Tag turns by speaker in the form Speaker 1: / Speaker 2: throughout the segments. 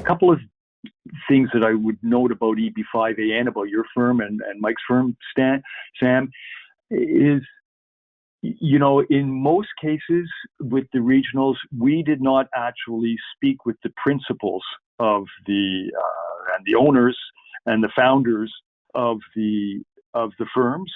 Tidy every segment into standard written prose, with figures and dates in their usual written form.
Speaker 1: couple of things that I would note about EB5AN, about your firm and Mike's firm, Sam, is, you know, in most cases with the regionals, we did not actually speak with the principals of the and the owners and the founders of the firms.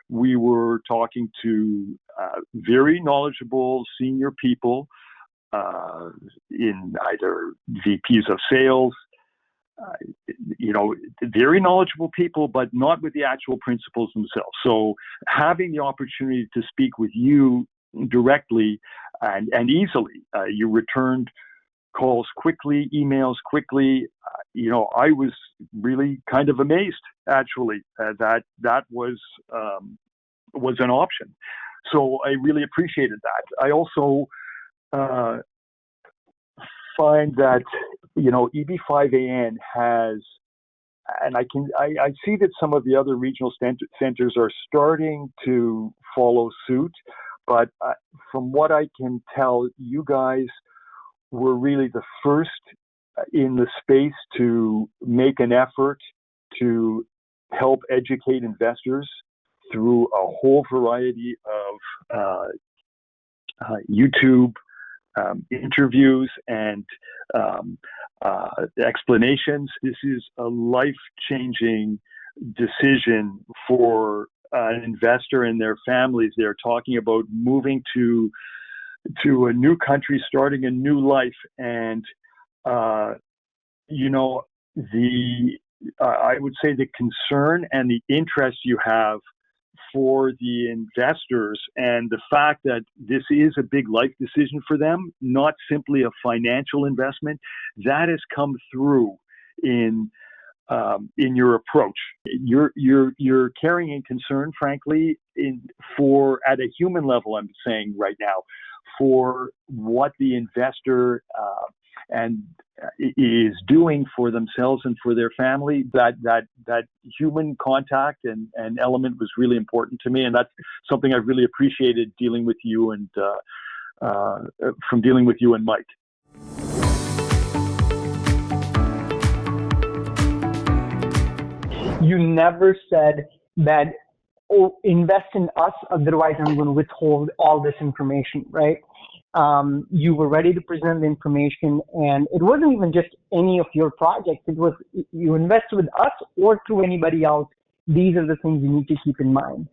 Speaker 1: We were talking to very knowledgeable senior people in either VPs of sales, you know, very knowledgeable people, but not with the actual principals themselves. So having the opportunity to speak with you directly and easily, you returned calls quickly, emails quickly. You know, I was really kind of amazed, actually, that was an option. So I really appreciated that. I also find that, you know, EB5AN has, and I see that some of the other regional centers are starting to follow suit, but from what I can tell, you guys were really the first in the space to make an effort to help educate investors through a whole variety of YouTube interviews and explanations. This is a life-changing decision for an investor and their families. They're talking about moving to a new country, starting a new life, and you know, I would say the concern and the interest you have for the investors, and the fact that this is a big life decision for them, not simply a financial investment, that has come through in your approach. You're carrying in concern, frankly, at a human level, I'm saying right now, for what the investor is doing for themselves and for their family. That human contact and element was really important to me, and that's something I've really appreciated dealing with you and from dealing with you and Mike.
Speaker 2: You never said that, oh, invest in us, otherwise I'm going to withhold all this information, right? You were ready to present the information, and it wasn't even just any of your projects. It was, you invest with us or through anybody else. These are the things you need to keep in mind.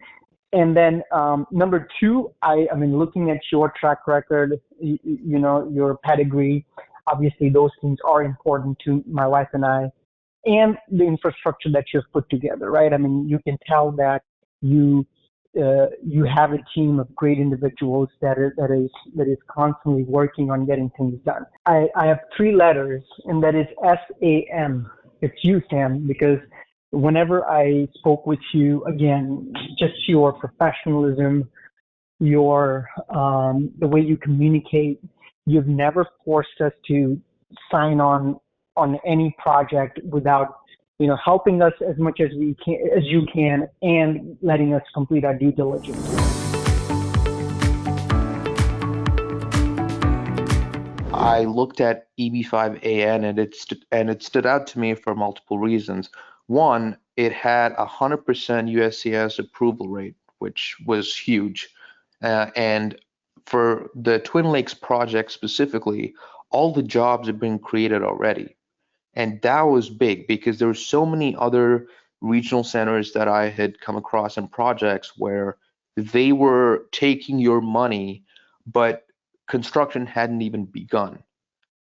Speaker 2: And then number two, I mean, looking at your track record, you know, your pedigree, obviously those things are important to my wife and I, and the infrastructure that you've put together, right? I mean, you can tell that you have a team of great individuals that is constantly working on getting things done. I have three letters, and that is SAM. It's you, Sam, because whenever I spoke with you, again, just your professionalism, your the way you communicate, you've never forced us to sign on any project without, you know, helping us as much as you can, and letting us complete our due diligence.
Speaker 3: I looked at EB5AN and it stood out to me for multiple reasons. One, it had 100% USCS approval rate, which was huge. And for the Twin Lakes project specifically, all the jobs have been created already. And that was big because there were so many other regional centers that I had come across in projects where they were taking your money, but construction hadn't even begun.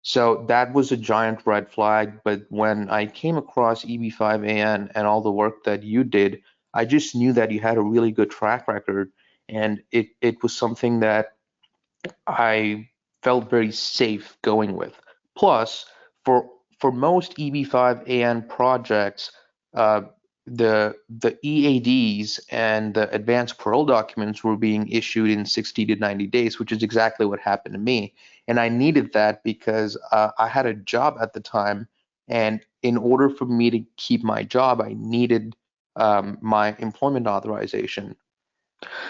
Speaker 3: So that was a giant red flag. But when I came across EB5AN and all the work that you did, I just knew that you had a really good track record, and it was something that I felt very safe going with. Plus, for most EB5AN projects, the EADs and the advanced parole documents were being issued in 60 to 90 days, which is exactly what happened to me. And I needed that because I had a job at the time, and in order for me to keep my job, I needed my employment authorization.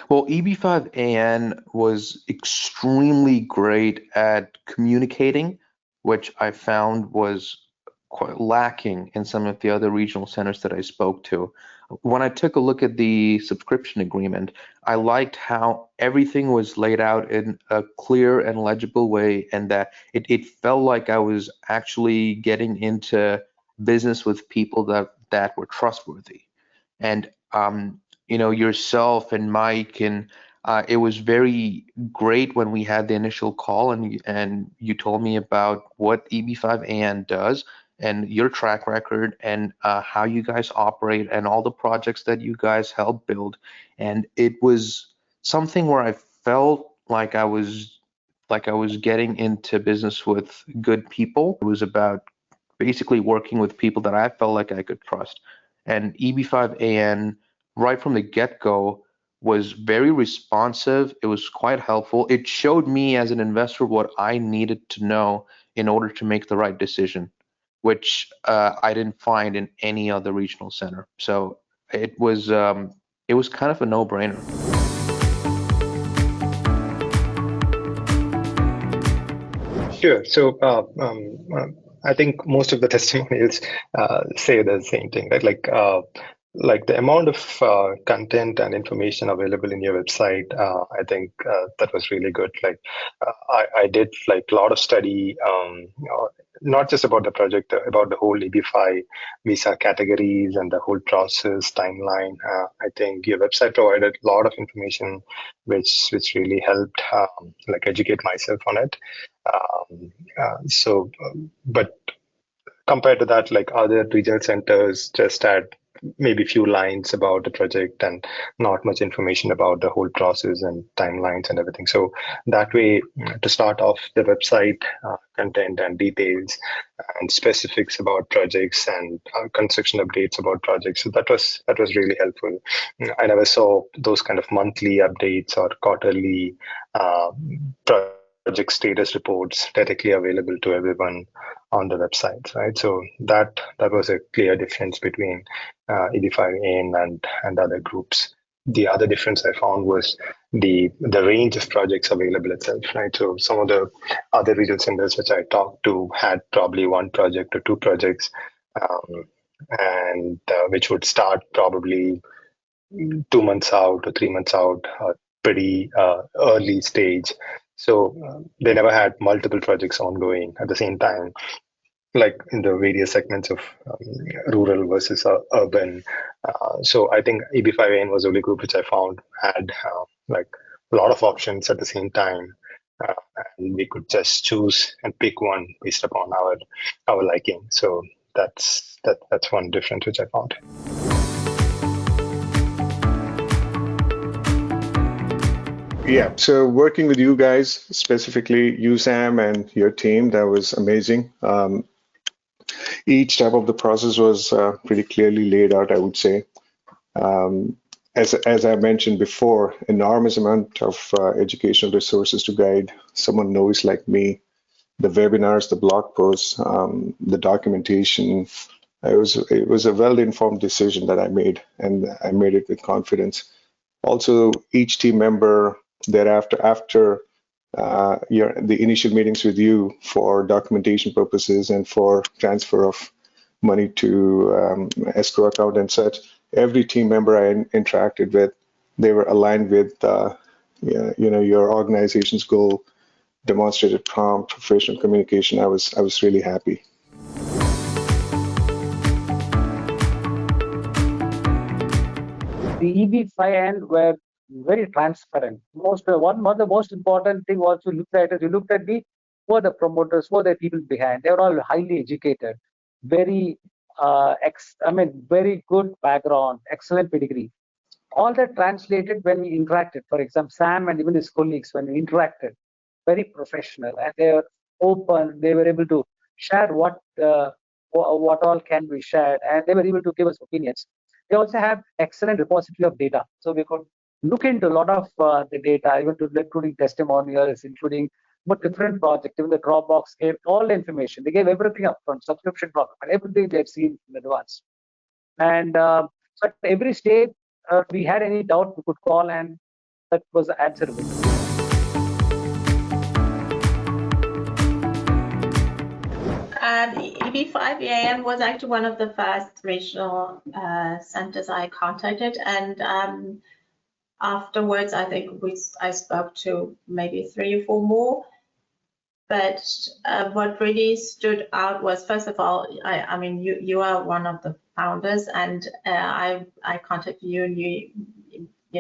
Speaker 3: Well, EB5AN was extremely great at communicating, which I found was quite lacking in some of the other regional centers that I spoke to. When I took a look at the subscription agreement, I liked how everything was laid out in a clear and legible way, and that it felt like I was actually getting into business with people that were trustworthy. And yourself and Mike, and it was very great when we had the initial call, and you told me about what EB5AN does and your track record, and how you guys operate and all the projects that you guys help build. And it was something where I felt like I was getting into business with good people. It was about basically working with people that I felt like I could trust. And EB5AN, right from the get-go, was very responsive. It was quite helpful. It showed me as an investor what I needed to know in order to make the right decision, which I didn't find in any other regional center. So it was kind of a no-brainer.
Speaker 4: Sure. So I think most of the testimonials say the same thing, right? Like the amount of content and information available in your website, I think that was really good. Like I did like a lot of study, not just about the project, about the whole EB5 visa categories and the whole process timeline. I think your website provided a lot of information, which really helped like educate myself on it. But compared to that, like other regional centers just had maybe few lines about the project and not much information about the whole process and timelines and everything. So that way, to start off the website content and details and specifics about projects and construction updates about projects. So that was really helpful. I never saw those kind of monthly updates or quarterly project status reports directly available to everyone on the website, right? So that was a clear difference between EB5AN and other groups. The other difference I found was the range of projects available itself, right? So some of the other regional centers which I talked to had probably one project or two projects, and which would start probably 2 months out or 3 months out, pretty early stage. So they never had multiple projects ongoing at the same time, like in the various segments of rural versus urban. So I think EB5AN was the only group which I found had like a lot of options at the same time. And we could just choose and pick one based upon our liking. So that's one difference which I found.
Speaker 5: Yeah, so working with you guys, specifically you, Sam, and your team, that was amazing. Each step of the process was pretty clearly laid out, I would say. As I mentioned before, enormous amount of educational resources to guide someone novice like me. The webinars, the blog posts, the documentation. It was a well-informed decision that I made, and I made it with confidence. Also, each team member thereafter, after the initial meetings with you for documentation purposes and for transfer of money to escrow account and such, every team member I interacted with, they were aligned with your organization's goal, demonstrated prompt, professional communication. I was really happy.
Speaker 6: The EB5AN were very transparent. One of the most important thing also looked at is you looked at who are the promoters, who are the people behind. They were all highly educated, very very good background, excellent pedigree. All that translated when we interacted. For example, Sam and even his colleagues, when we interacted, very professional, and they were open. They were able to share what all can be shared, and they were able to give us opinions. They also have excellent repository of data, so we could look into a lot of the data, even to including testimonials, including what different projects. Even the Dropbox gave all the information. They gave everything up front, subscription program, and everything they've seen in advance. And so at every stage, we had any doubt, we could call, and that was answerable.
Speaker 7: And EB5AN was actually one of the first regional centers I contacted, and afterwards I think I spoke to maybe 3 or 4 more. But what really stood out was, first of all, I mean, you are one of the founders, and I contacted you, and you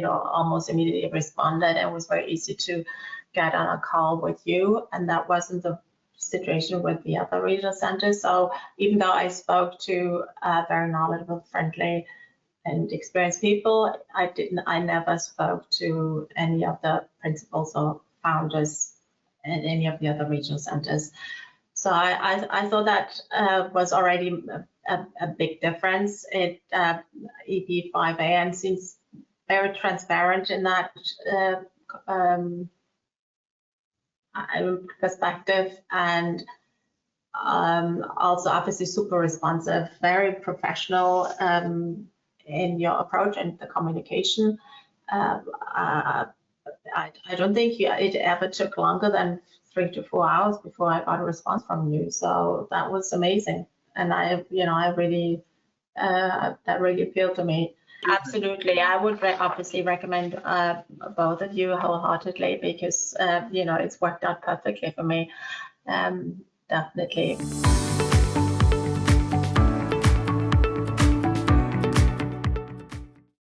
Speaker 7: know, almost immediately responded, and it was very easy to get on a call with you, and that wasn't the situation with the other regional centers. So even though I spoke to very knowledgeable, friendly, and experienced people, I never spoke to any of the principals or founders in any of the other regional centers. So I thought that was already a big difference. EB5AN seems very transparent in that perspective, and also obviously super responsive, very professional in your approach and the communication. I don't think it ever took longer than 3 to 4 hours before I got a response from you. So that was amazing, and I really that really appealed to me. Absolutely, I would obviously recommend both of you wholeheartedly, because you know, it's worked out perfectly for me. Definitely.